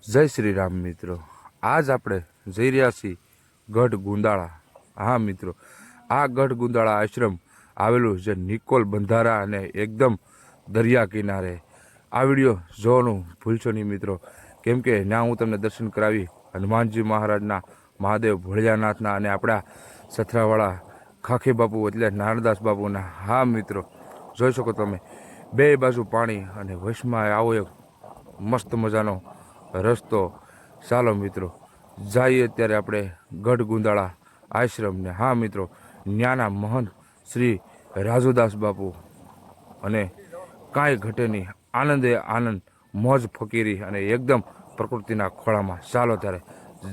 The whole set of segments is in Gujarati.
જય શ્રી રામ મિત્રો। આજ આપણે જઈ રહ્યા છીએ ગઢ ગુંદાળા। હા મિત્રો, આ ગઢ ગુંદાળા આશ્રમ આવેલું છે નિકોલ બંધારા અને એકદમ દરિયા કિનારે। આ વિડીયો જોવાનું ભૂલશો નહીં મિત્રો, કેમ કે ત્યાં હું તમને દર્શન કરાવી હનુમાનજી મહારાજના, મહાદેવ ભોળિયાનાથના અને આપણા સથરાવાળા ખાખી બાપુ એટલે નારણદાસ બાપુના। હા મિત્રો, જોઈ શકો તમે બે બાજુ પાણી અને વશમાં આવો એક મસ્ત મજાનો રસ્તો। ચાલો મિત્રો જઈએ અત્યારે આપણે ગઢ ગુંદાળા આશ્રમને। હા મિત્રો, ન્યાના મહંત શ્રી રાજુદાસ બાપુ અને કાંઈ ઘટે નહીં, આનંદે આનંદ, મોજ ફકીરી અને એકદમ પ્રકૃતિના ખોળામાં। ચાલો ત્યારે,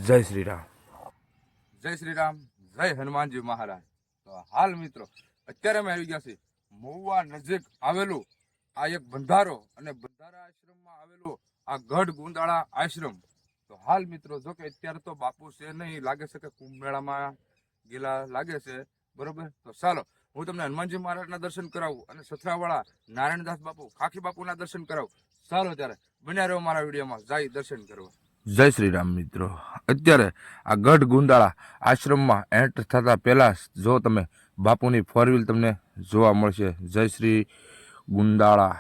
જય શ્રી રામ, જય શ્રી રામ, જય હનુમાનજી મહારાજ। તો હાલ મિત્રો અત્યારે અમે આવી ગયા છીએ મહુવા નજીક આવેલું આ એક બંધારો અને બંધારા આશ્રમમાં આવેલું આ ગઢ ગુંદાળા આશ્રમ। તો હાલ મિત્રો જો કે અત્યારે તો બાપુ છે નહીં, લાગે છે કે કુંભ મેળામાં ગેલા લાગે છે, બરોબર। તો ચાલો હું તમને હનુમાનજી મહારાજના દર્શન કરાવું અને સથરાવાળા નારાયણદાસ બાપુ, ખાખી બાપુના દર્શન કરાવું। ચાલો ત્યારે બન્યા રહ્યો મારા વિડીયોમાં, જાય દર્શન કરવા। જય શ્રી રામ મિત્રો, અત્યારે આ ગઢ ગુંદાળા આશ્રમમાં એન્ટર થતા પહેલા જો તમે બાપુની ફોર વ્હીલ તમને જોવા મળશે। જય શ્રી ગુંદાળા,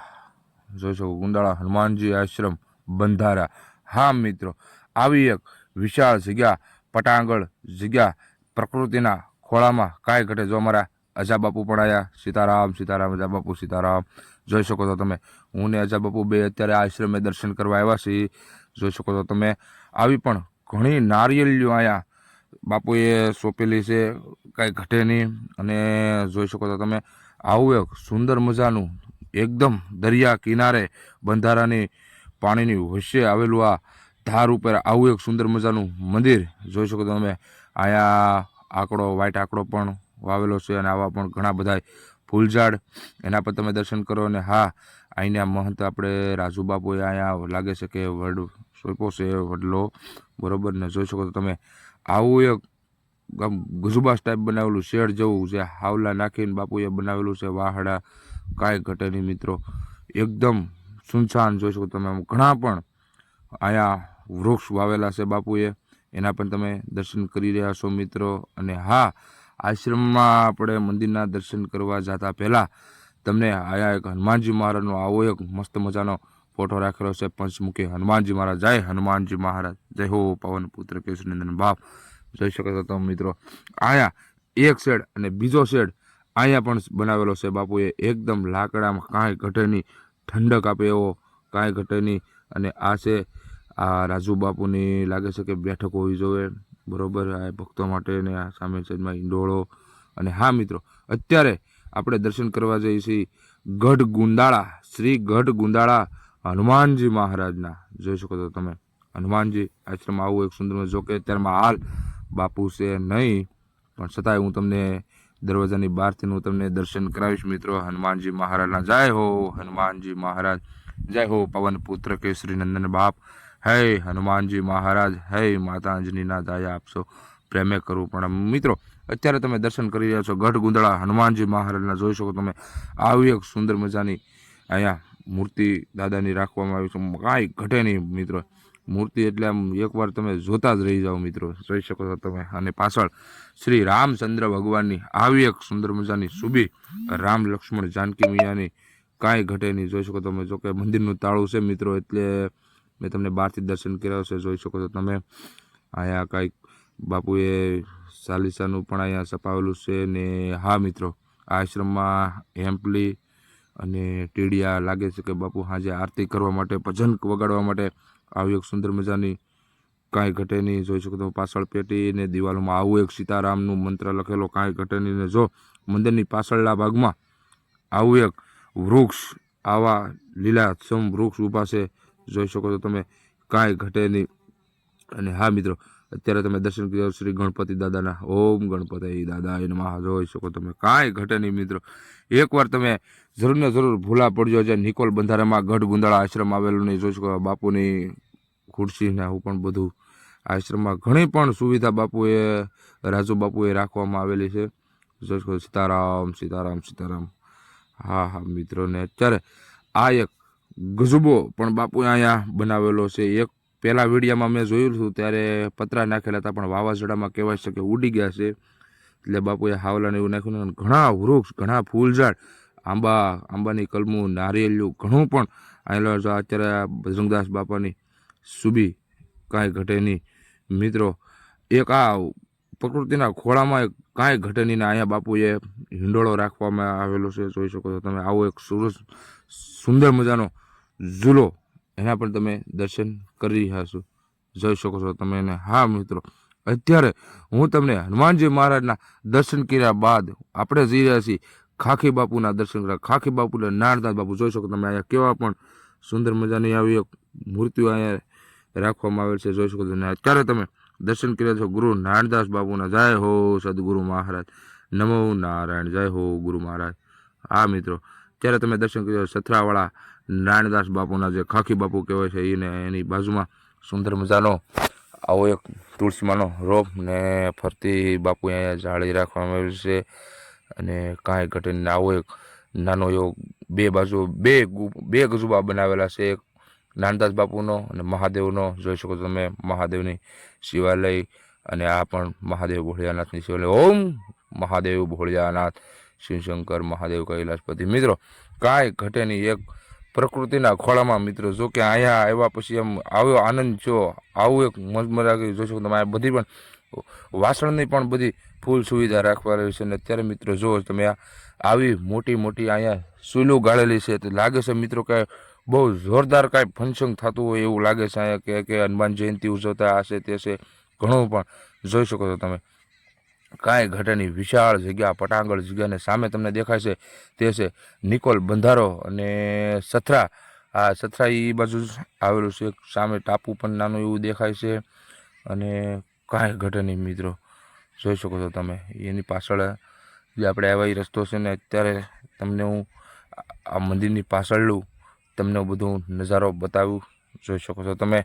જોઈ શકો ગુંદાળા હનુમાનજી આશ્રમ બંધારા। હા મિત્રો, આવી એક વિશાળ જગ્યા, પટાંગણ જગ્યા, પ્રકૃતિના ખોળામાં કાંઈ ઘટે। જો અમારા અજા બાપુ પણ આવ્યા, સીતારામ સીતારામ, અજા બાપુ સીતારામ। જોઈ શકો છો તમે, હું ને અજા બાપુ બે અત્યારે આશ્રમે દર્શન કરવા આવ્યા છીએ। જોઈ શકો છો તમે, આવી પણ ઘણી નારિયેળીઓ અહીંયા બાપુએ સોંપેલી છે, કાંઈ ઘટે નહીં। અને જોઈ શકો છો તમે, આવું એક સુંદર મજાનું એકદમ દરિયા કિનારે બંધારાની પાણીની વચ્ચે આવેલું આ ધાર ઉપર આવું એક સુંદર મજાનું મંદિર। જોઈ શકો છો તમે, અહીંયા આંકડો, વ્હાઈટ આંકડો પણ વાવેલો છે અને આવા પણ ઘણા બધા ફૂલઝાડ, એના પર તમે દર્શન કરો। અને હા, અહીંના મહંત આપણે રાજુ બાપુએ અહીંયા લાગે છે કે વડ સોંપ્યો છે, વડલો, બરોબર ને। જોઈ શકો છો તમે, આવું એક ગજુબાસ ટાઈપ બનાવેલું શેડ જેવું જે હાવલા નાખીને બાપુએ બનાવેલું છે, વાહડા, કાંઈ ઘટે નહીં મિત્રો, એકદમ સુનસાન। જોઈ શકો તમે, ઘણા પણ અહીંયા વૃક્ષ વાવેલા છે બાપુએ, એના પણ તમે દર્શન કરી રહ્યા છો મિત્રો। અને હા, આશ્રમમાં આપણે મંદિરના દર્શન કરવા જતા પહેલાં તમને અહીંયા એક હનુમાનજી મહારાજનો આવો એક મસ્ત મજાનો ફોટો રાખેલો છે, પંચમુખી હનુમાનજી મહારાજ। જય હનુમાનજી મહારાજ, જય હો પવન પુત્ર કેશુનંદન બાપ। જોઈ શકો છો તમે મિત્રો, અહીંયા એક શેડ અને બીજો શેડ અહીંયા પણ બનાવેલો છે બાપુએ, એકદમ લાકડામાં કાંઈ ઘટે નહીં, ઠંડક આપે એવો, કાંઈ ઘટે નહીં। અને આ છે આ રાજુ બાપુની લાગે છે કે બેઠક હોવી જોઈએ, બરોબર, આ ભક્તો માટે ને આ સામે સાઈડમાં ઈંડોળો। અને હા મિત્રો, અત્યારે આપણે દર્શન કરવા જઈએ છીએ ગઢ ગુંદાળા, શ્રી ગઢ ગુંદાળા હનુમાનજી મહારાજના। જોઈ શકો છો તમે, હનુમાનજી આશ્રમ આવું એક સુંદર, જો કે અત્યારમાં હાલ બાપુ છે નહીં, પણ છતાંય હું તમને દરવાજાની બહારથી હું તમને દર્શન કરાવીશ મિત્રો હનુમાનજી મહારાજના। જય હો હનુમાનજી મહારાજ, જય હો પવન પુત્ર કેસરી નંદન બાપ। હે હનુમાનજી મહારાજ, હે માતા અંજનીના દયા આપશો, પ્રેમે કરવું પણ મિત્રો। અત્યારે તમે દર્શન કરી રહ્યા છો ગઢ ગુંદાળા હનુમાનજી મહારાજના। જોઈ શકો તમે, આવી એક સુંદર મજાની અહીંયા મૂર્તિ દાદાની રાખવામાં આવી છે, કાંઈ ઘટે નહીં મિત્રો, મૂર્તિ એટલે આમ એકવાર તમે જોતા જ રહી જાઓ મિત્રો। જોઈ શકો છો તમે, અને પાછળ શ્રી રામચંદ્ર ભગવાનની આવી એક સુંદર મજાની સુબી, રામ લક્ષ્મણ જાનકી મૈયાની, કાંઈ ઘટે નહીં। જોઈ શકો તમે, જો કે મંદિરનું તાળું છે મિત્રો, એટલે મેં તમને બહારથી દર્શન કર્યા છે। જોઈ શકો છો તમે, અહીંયા કાંઈક બાપુએ ચાલીસાનું પણ અહીંયા છપાવેલું છે। ને હા મિત્રો, આ આશ્રમમાં હેમ્પલી અને ટીડિયા લાગે છે કે બાપુ સાંજે આરતી કરવા માટે, ભજન વગાડવા માટે આવી એક સુંદર મજાની, કાંઈ ઘટે નહીં। જોઈ શકો તમે, પાછળ પેટી ને દિવાલોમાં આવું એક સીતારામનું મંત્ર લખેલો, કાંઈ ઘટે નહીં। ને જો મંદિરની પાછળના ભાગમાં આવું એક વૃક્ષ, આવા લીલાછમ વૃક્ષ ઊભા છે, જોઈ શકો છો તમે, કાંઈ ઘટે નહીં। અને હા મિત્રો, અત્યારે તમે દર્શન કર્યા શ્રી ગણપતિ દાદાના, ઓમ ગણપતિ દાદાય નમઃ। જોઈ શકો તમે, કાંઈ ઘટે નહીં મિત્રો, એકવાર તમે જરૂર ને જરૂર ભૂલા પડજો જે નિકોલ બંધારામાં ગઢ ગુંદાળા આશ્રમ આવેલું નહીં। જોઈ શકો બાપુની ખુરશી ને આવું પણ બધું આશ્રમમાં ઘણી પણ સુવિધા બાપુએ, રાજુ બાપુએ રાખવામાં આવેલી છે। જોઈ શકો સીતારામ સીતારામ સીતારામ। હા હા મિત્રો, ને અત્યારે આ એક ગજુબો પણ બાપુએ અહીંયા બનાવેલો છે, એક પહેલા વિડીયામાં મેં જોયું હતું ત્યારે પતરા નાખેલા હતા, પણ વાવાઝોડામાં કહેવાય છે કે ઉડી ગયા છે. એટલે બાપુએ હાવલાને એવું નાખ્યું ને ઘણા વૃક્ષ, ઘણા ફૂલઝાડ, આંબાની કલમું, નારિયેળિયું ઘણું પણ અહીંયા અત્યારે બજરંગદાસ બાપાની સુબી કાંઈ ઘટે નહીં મિત્રો. એક આ પ્રકૃતિના ખોળામાં કાંઈ ઘટે નહીં ને અહીંયા બાપુએ હિંડોળો રાખવામાં આવેલો છે. જોઈ શકો છો તમે. આવો એક સુંદર મજાનો ઝૂલો, એના પણ તમે દર્શન કરી રહ્યા છો. જોઈ શકો છો તમે એને. હા મિત્રો, અત્યારે હું તમને હનુમાનજી મહારાજના દર્શન કર્યા બાદ આપણે જઈ રહ્યા છીએ ખાખી બાપુના દર્શન કર્યા. ખાખી બાપુના નારદાસ બાપુ જોઈ શકો તમે. અહીંયા કેવા પણ સુંદર મજાની આવી એક મૂર્તિઓ અહીંયા રાખવામાં આવેલ છે. જોઈ શકો છો. અત્યારે તમે દર્શન કર્યા છો ગુરુ નારદાસ બાપુના. જય હો સદગુરુ મહારાજ, નમો નારાયણ, જય હો ગુરુ મહારાજ. હા મિત્રો, ત્યારે તમે દર્શન કર્યા સથરાવાળા નારદાસ બાપુના, જે ખાખી બાપુ કહેવાય છે એને. એની બાજુમાં સુંદર મજાનો આવો એક તુલસીમાનો રોપ ને ફરતી બાપુ અહીંયા જાળી રાખવામાં આવેલ છે. અને કાંઈ ઘટીને આવો એક નાનો એવો બે બાજુ બે ગજુબા બનાવેલા છે, એક નાનદાસ બાપુનો અને મહાદેવનો. જોઈ શકો છો તમે મહાદેવની શિવાલય, અને આ પણ મહાદેવ ભોળિયાનાથની શિવાલય. ઓમ મહાદેવ ભોળિયાનાથ શિવશંકર મહાદેવ કૈલાસપતિ. મિત્રો કાંઈ ઘટે નહીં, એક પ્રકૃતિના ખોળામાં મિત્રો. જો કે અહીંયા આવ્યા પછી એમ આવ્યો આનંદ છો, આવું એક મજા કરી. જોઈ શકો તમે આ બધી પણ વાસણની પણ બધી ફૂલ સુવિધા રાખવા રહી છે. અને અત્યારે મિત્રો જો તમે આવી મોટી મોટી અહીંયા સુલું ગાળેલી છે, તો લાગે છે મિત્રો કે બહુ જોરદાર કાંઈ ફંક્શન થતું હોય એવું લાગે છે અહીંયા, કે હનુમાન જયંતિ ઉજવતા હશે તે છે ઘણું પણ. જોઈ શકો છો તમે કાંઈ ઘટેની વિશાળ જગ્યા, પટાંગણ જગ્યાને સામે તમને દેખાય છે તે છે નિકોલ બંધારો અને સથરા. આ સથરા એ બાજુ આવેલું છે. સામે ટાપુ પણ નાનું એવું દેખાય છે. અને કાંઈ ઘટે નહીં મિત્રો. જોઈ શકો છો તમે. એની પાછળ જે આપણે આવ્યા એ રસ્તો છે ને, અત્યારે તમને હું આ મંદિરની પાછળનું તમને બધું નજારો બતાવું. જોઈ શકો છો તમે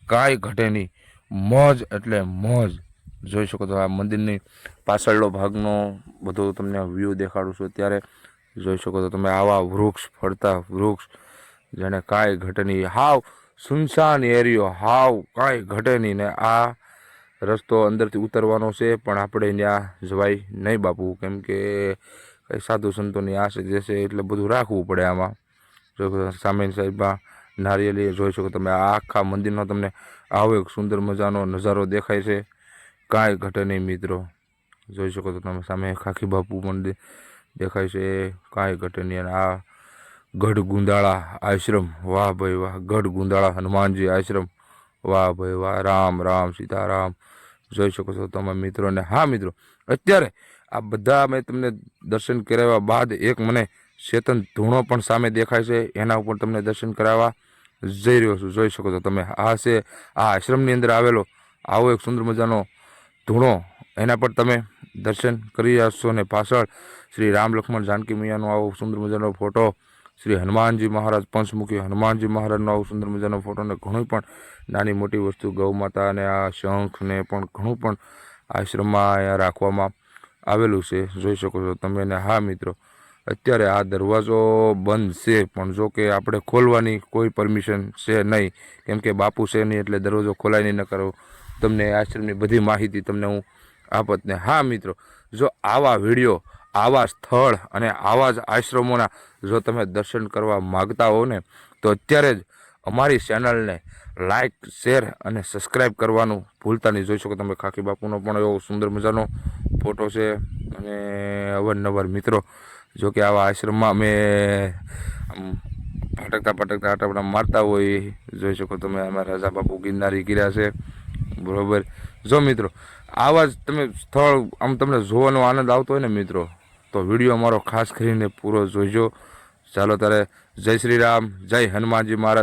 કાંઈ ઘટે નહીં, મોજ એટલે મોજ. જોઈ શકો છો આ મંદિરની પાછળનો ભાગનો બધો તમને વ્યૂ દેખાડું છું અત્યારે. જોઈ શકો છો તમે આવા વૃક્ષ, ફરતા વૃક્ષ, જેને કાંઈ ઘટે નહીં. હાવ સુનસાન એરિયો, હાવ કાંઈ ઘટે નહીં. ને આ રસ્તો અંદરથી ઉતરવાનો છે, પણ આપણે ત્યાં જવાય નહીં બાપુ, કેમ કે કંઈ સાધુ સંતોની આશે જશે એટલે બધું રાખવું પડે આમાં. જો સામેની સાઈડમાં નારિયેળી. જોઈ શકો તમે આ આખા મંદિરનો તમને આવો એક સુંદર મજાનો નજારો દેખાય છે. કાંઈ ઘટે નહીં મિત્રો. જોઈ શકો છો તમે સામે ખાખી બાપુ પણ દેખાય છે. કાંઈ ઘટે નહીં. અને આ ગઢ ગુંદાળા આશ્રમ, વાહ ભાઈ વાહ. ગઢ ગુંદાળા હનુમાનજી આશ્રમ, વાહ ભાઈ વાહ. રામ રામ સીતારામ. જોઈ શકો છો તમે મિત્રો. ને હા મિત્રો, અત્યારે આ બધા મેં તમને દર્શન કરાવ્યા બાદ એક મને ચેતન ધૂણો પણ સામે દેખાય છે, એના ઉપર તમને દર્શન કરાવવા જઈ રહ્યો છું. જોઈ શકો છો તમે આ છે આ આશ્રમની અંદર આવેલો આવો એક સુંદર મજાનો ધૂણો, એના પર તમે દર્શન કરી રહ્યા છો. ને પાછળ શ્રી રામ લક્ષ્મણ જાનકી મૈયાનો આવો સુંદર મજાનો ફોટો, શ્રી હનુમાનજી મહારાજ પંચમુખી હનુમાનજી મહારાજનો આવો સુંદર મજાનો ફોટો, ને ઘણું પણ નાની મોટી વસ્તુ ગૌ માતા અને આ શંખ ને પણ ઘણું પણ આશ્રમમાં અહીંયા રાખવામાં આવેલું છે. જોઈ શકો છો તમે. ને હા મિત્રો, અત્યારે આ દરવાજો બંધ છે, પણ જો કે આપણે ખોલવાની કોઈ પરમિશન છે નહીં, કેમ કે બાપુ છે નહીં એટલે દરવાજો ખોલાય નહીં. ન કરો તમને આશ્રમની બધી માહિતી તમને હું આપત. ને હા મિત્રો, જો આવા વિડીયો, આવા સ્થળ અને આવા જ આશ્રમોના જો તમે દર્શન કરવા માગતા હો ને, તો અત્યારે જ અમારી ચેનલને લાઇક, શેર અને સબસ્ક્રાઈબ કરવાનું ભૂલતા નહીં. જોઈ શકો તમે ખાખી બાપુનો પણ એવો સુંદર મજાનો ફોટો છે. અને અવારનવાર મિત્રો જો કે આવા આશ્રમમાં અમે ભટકતા આટાપડા મારતા હોય. જોઈ શકો તમે અમારા રાજા બાપુ ગિરનારી કર્યા છે, બરાબર. જો મિત્રો આવા જ તમે સ્થળ આમ તમને જોવાનો આનંદ આવતો હોય ને મિત્રો, તો વિડીયો અમારો ખાસ કરીને પૂરો જોઈજો. ચાલો ત્યારે જય શ્રી રામ, જય હનુમાનજી મહારાજ.